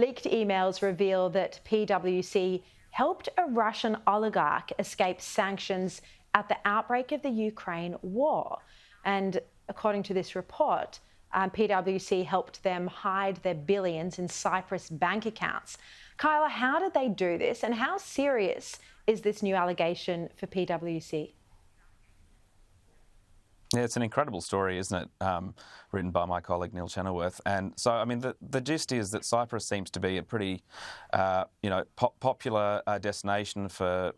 leaked emails reveal that PwC helped a Russian oligarch escape sanctions at the outbreak of the Ukraine war. And according to this report, PwC helped them hide their billions in Cyprus bank accounts. Kylar, how did they do this, and how serious is this new allegation for PwC? Yeah, it's an incredible story, isn't it? Written by my colleague Neil Chenoweth. And so, I mean, the gist is that Cyprus seems to be a pretty, popular destination for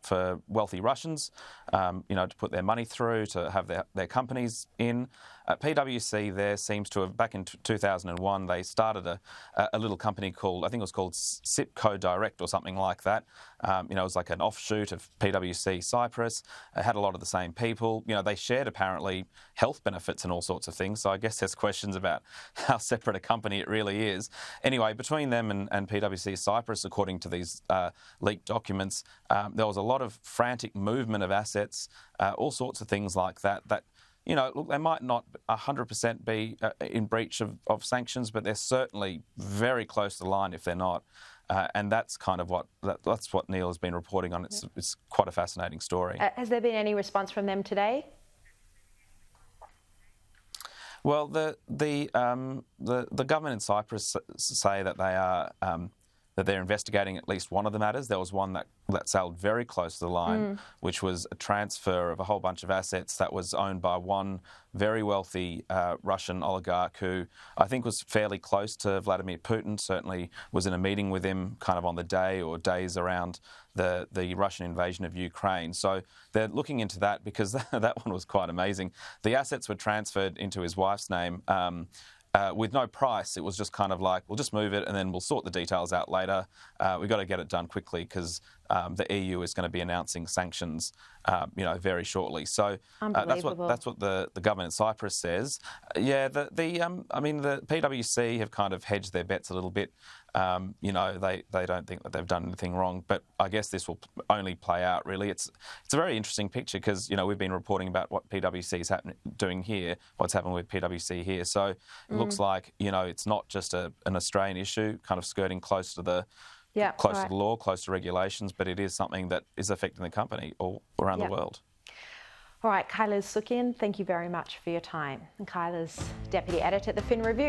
wealthy Russians, to put their money through, to have their companies in. PwC there seems to have, back in 2001, they started a little company called, I think it was called Cipco Direct or something like that. It was like an offshoot of PwC Cyprus. It had a lot of the same people. They shared apparently health benefits and all sorts of things. So I guess there's questions about how separate a company it really is. Anyway, between them and PwC Cyprus, according to these leaked documents, there was a lot of frantic movement of assets, all sorts of things like that. Look, they might not 100% be in breach of sanctions, but they're certainly very close to the line if they're not. And that's kind of that's what Neil has been reporting on. It's quite a fascinating story. Has there been any response from them today? Well, the government in Cyprus say that they are that they're investigating at least one of the matters. There was one that sailed very close to the line, which was a transfer of a whole bunch of assets that was owned by one very wealthy Russian oligarch who I think was fairly close to Vladimir Putin, certainly was in a meeting with him kind of on the day or days around the Russian invasion of Ukraine. So they're looking into that because that one was quite amazing. The assets were transferred into his wife's name with no price. It was just kind of like, we'll just move it and then we'll sort the details out later. We've got to get it done quickly because the EU is going to be announcing sanctions, very shortly. So that's what the government in Cyprus says. Yeah, the PwC have kind of hedged their bets a little bit. They don't think that they've done anything wrong, but I guess this will only play out. Really, it's a very interesting picture because we've been reporting about what PwC is doing here, what's happened with PwC here. So it looks like it's not just an Australian issue, kind of skirting close to the to the law, close to regulations, but it is something that is affecting the company all around the world. All right, Kylar Loussikian, thank you very much for your time. And Kylar's Deputy Editor at the Fin Review.